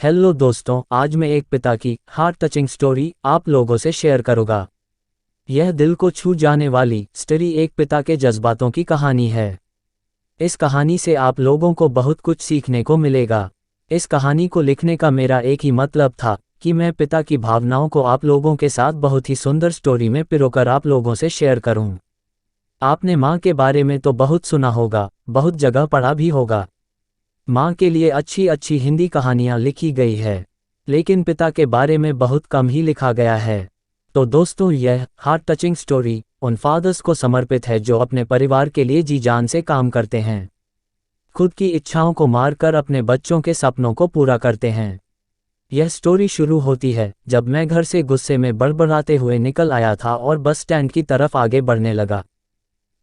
Hello दोस्तों, आज मैं एक पिता की हार्ट टचिंग स्टोरी आप लोगों से शेयर करूंगा। यह दिल को छू जाने वाली स्टोरी एक पिता के जज्बातों की कहानी है। इस कहानी से आप लोगों को बहुत कुछ सीखने को मिलेगा। इस कहानी को लिखने का मेरा एक ही मतलब था कि मैं पिता की भावनाओं को आप लोगों के साथ बहुत ही सुंदर स्टोरी में पिरोकर आप लोगों से शेयर करूं। आपने माँ के बारे में तो बहुत सुना होगा, बहुत जगह पढ़ा भी होगा। माँ के लिए अच्छी अच्छी हिंदी कहानियाँ लिखी गई है, लेकिन पिता के बारे में बहुत कम ही लिखा गया है। तो दोस्तों, यह हार्ट टचिंग स्टोरी उन फादर्स को समर्पित है जो अपने परिवार के लिए जी जान से काम करते हैं, खुद की इच्छाओं को मारकर अपने बच्चों के सपनों को पूरा करते हैं। यह स्टोरी शुरू होती है जब मैं घर से गुस्से में बड़बड़ाते हुए निकल आया था और बस स्टैंड की तरफ आगे बढ़ने लगा।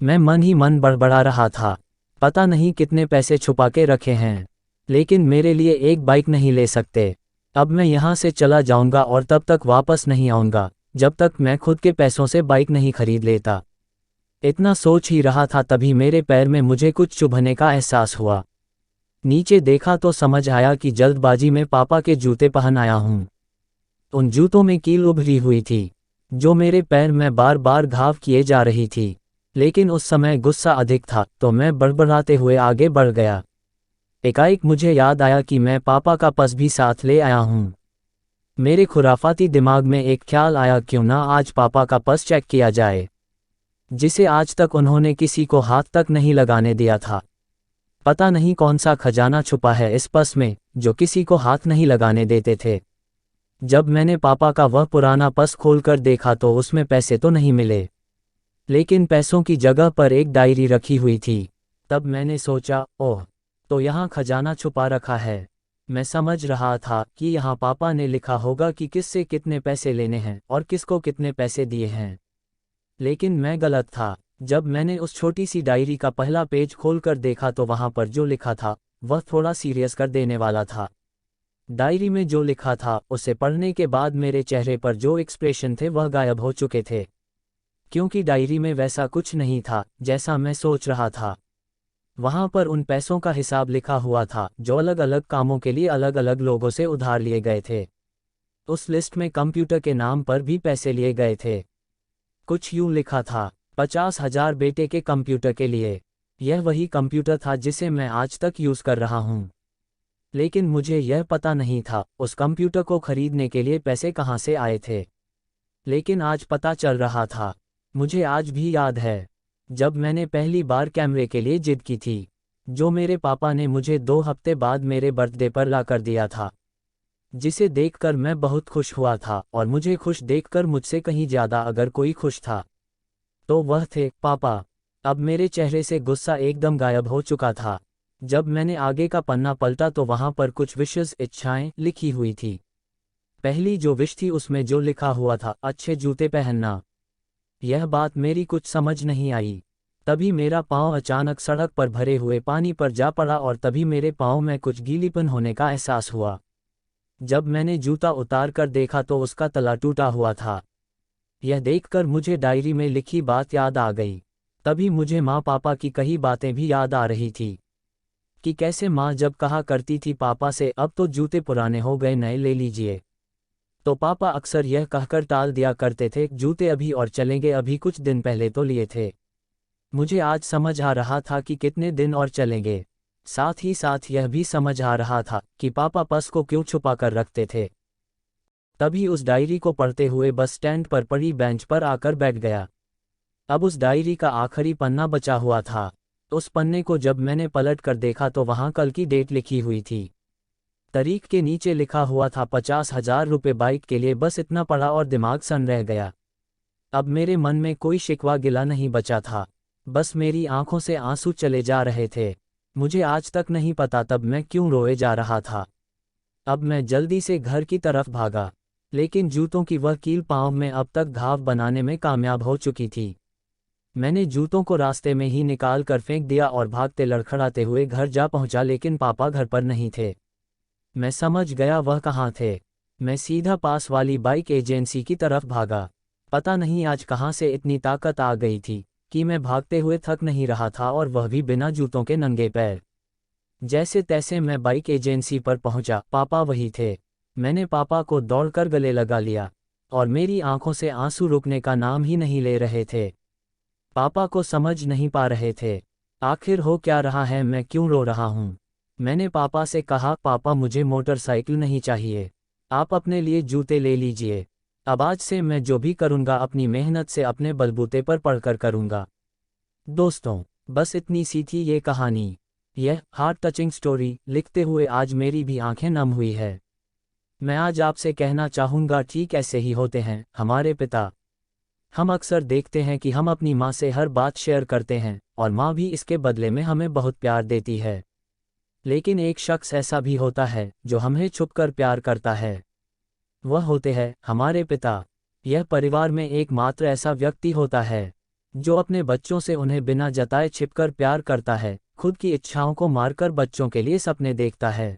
मैं मन ही मन बड़बड़ा रहा था, पता नहीं कितने पैसे छुपा के रखे हैं, लेकिन मेरे लिए एक बाइक नहीं ले सकते। अब मैं यहाँ से चला जाऊँगा और तब तक वापस नहीं आऊँगा जब तक मैं खुद के पैसों से बाइक नहीं खरीद लेता। इतना सोच ही रहा था तभी मेरे पैर में मुझे कुछ चुभने का एहसास हुआ। नीचे देखा तो समझ आया कि जल्दबाजी में पापा के जूते पहन आया हूँ। उन जूतों में कील उभरी हुई थी जो मेरे पैर में बार बार घाव किए जा रही थी, लेकिन उस समय गुस्सा अधिक था तो मैं बड़बड़ाते हुए आगे बढ़ गया। एकाएक मुझे याद आया कि मैं पापा का पर्स भी साथ ले आया हूँ। मेरे खुराफाती दिमाग में एक ख्याल आया, क्यों ना आज पापा का पर्स चेक किया जाए, जिसे आज तक उन्होंने किसी को हाथ तक नहीं लगाने दिया था। पता नहीं कौन सा खजाना छुपा है इस पर्स में जो किसी को हाथ नहीं लगाने देते थे। जब मैंने पापा का वह पुराना पर्स खोलकर देखा तो उसमें पैसे तो नहीं मिले, लेकिन पैसों की जगह पर एक डायरी रखी हुई थी। तब मैंने सोचा, ओह, तो यहाँ खजाना छुपा रखा है। मैं समझ रहा था कि यहाँ पापा ने लिखा होगा कि किससे कितने पैसे लेने हैं और किसको कितने पैसे दिए हैं, लेकिन मैं गलत था। जब मैंने उस छोटी सी डायरी का पहला पेज खोलकर देखा तो वहाँ पर जो लिखा था वह थोड़ा सीरियस कर देने वाला था। डायरी में जो लिखा था उसे पढ़ने के बाद मेरे चेहरे पर जो एक्सप्रेशन थे वह गायब हो चुके थे, क्योंकि डायरी में वैसा कुछ नहीं था जैसा मैं सोच रहा था। वहाँ पर उन पैसों का हिसाब लिखा हुआ था जो अलग अलग कामों के लिए अलग अलग लोगों से उधार लिए गए थे। उस लिस्ट में कंप्यूटर के नाम पर भी पैसे लिए गए थे। कुछ यूं लिखा था, 50,000 बेटे के कंप्यूटर के लिए। यह वही कंप्यूटर था जिसे मैं आज तक यूज़ कर रहा हूँ, लेकिन मुझे यह पता नहीं था उस कंप्यूटर को खरीदने के लिए पैसे कहाँ से आए थे। लेकिन आज पता चल रहा था। मुझे आज भी याद है जब मैंने पहली बार कैमरे के लिए जिद की थी, जो मेरे पापा ने मुझे 2 हफ्ते बाद मेरे बर्थडे पर ला कर दिया था, जिसे देखकर मैं बहुत खुश हुआ था। और मुझे खुश देखकर मुझसे कहीं ज़्यादा अगर कोई खुश था तो वह थे पापा। अब मेरे चेहरे से गुस्सा एकदम गायब हो चुका था। जब मैंने आगे का पन्ना पलटा तो वहाँ पर कुछ विशेष इच्छाएं लिखी हुई थी। पहली जो विश थी उसमें जो लिखा हुआ था, अच्छे जूते पहनना। यह बात मेरी कुछ समझ नहीं आई। तभी मेरा पाँव अचानक सड़क पर भरे हुए पानी पर जा पड़ा और तभी मेरे पाँव में कुछ गीलीपन होने का एहसास हुआ। जब मैंने जूता उतार कर देखा तो उसका तला टूटा हुआ था। यह देखकर मुझे डायरी में लिखी बात याद आ गई। तभी मुझे माँ पापा की कही बातें भी याद आ रही थी कि कैसे माँ जब कहा करती थी पापा से, अब तो जूते पुराने हो गए, नए ले लीजिए, तो पापा अक्सर यह कहकर टाल दिया करते थे, जूते अभी और चलेंगे, अभी कुछ दिन पहले तो लिए थे। मुझे आज समझ आ रहा था कि कितने दिन और चलेंगे। साथ ही साथ यह भी समझ आ रहा था कि पापा पर्स को क्यों छुपा कर रखते थे। तभी उस डायरी को पढ़ते हुए बस स्टैंड पर पड़ी बेंच पर आकर बैठ गया। अब उस डायरी का आखिरी पन्ना बचा हुआ था। उस पन्ने को जब मैंने पलट कर देखा तो वहाँ कल की डेट लिखी हुई थी। तारीख के नीचे लिखा हुआ था 50,000 रुपये बाइक के लिए। बस इतना पढ़ा और दिमाग सन रह गया। अब मेरे मन में कोई शिकवा गिला नहीं बचा था, बस मेरी आंखों से आंसू चले जा रहे थे। मुझे आज तक नहीं पता तब मैं क्यों रोए जा रहा था। अब मैं जल्दी से घर की तरफ भागा, लेकिन जूतों की वह कील पाँव में अब तक घाव बनाने में कामयाब हो चुकी थी। मैंने जूतों को रास्ते में ही निकाल कर फेंक दिया और भागते लड़खड़ाते हुए घर जा पहुंचा, लेकिन पापा घर पर नहीं थे। मैं समझ गया वह कहाँ थे। मैं सीधा पास वाली बाइक एजेंसी की तरफ भागा। पता नहीं आज कहाँ से इतनी ताकत आ गई थी कि मैं भागते हुए थक नहीं रहा था, और वह भी बिना जूतों के नंगे पैर। जैसे तैसे मैं बाइक एजेंसी पर पहुंचा, पापा वही थे। मैंने पापा को दौड़कर गले लगा लिया और मेरी आंखों से आंसू रुकने का नाम ही नहीं ले रहे थे। पापा को समझ नहीं पा रहे थे, आखिर हो क्या रहा है, मैं क्यों रो रहा हूँ। मैंने पापा से कहा, पापा मुझे मोटरसाइकिल नहीं चाहिए, आप अपने लिए जूते ले लीजिए। अब आज से मैं जो भी करूँगा अपनी मेहनत से अपने बलबूते पर पढ़कर करूँगा। दोस्तों, बस इतनी सी थी ये कहानी। यह हार्ट टचिंग स्टोरी लिखते हुए आज मेरी भी आंखें नम हुई है। मैं आज आपसे कहना चाहूँगा, ठीक ऐसे ही होते हैं हमारे पिता। हम अक्सर देखते हैं कि हम अपनी माँ से हर बात शेयर करते हैं और माँ भी इसके बदले में हमें बहुत प्यार देती है। लेकिन एक शख्स ऐसा भी होता है जो हमें छुपकर प्यार करता है। वह होते हैं हमारे पिता। यह परिवार में एकमात्र ऐसा व्यक्ति होता है जो अपने बच्चों से उन्हें बिना जताए छिपकर प्यार करता है, खुद की इच्छाओं को मारकर बच्चों के लिए सपने देखता है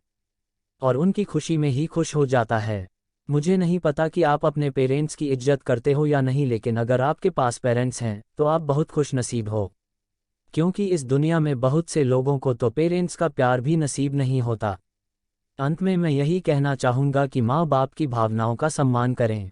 और उनकी खुशी में ही खुश हो जाता है। मुझे नहीं पता कि आप अपने पेरेंट्स की इज्जत करते हो या नहीं, लेकिन अगर आपके पास पेरेंट्स हैं तो आप बहुत खुश नसीब हो, क्योंकि इस दुनिया में बहुत से लोगों को तो पेरेंट्स का प्यार भी नसीब नहीं होता। अंत में मैं यही कहना चाहूँगा कि माँ बाप की भावनाओं का सम्मान करें।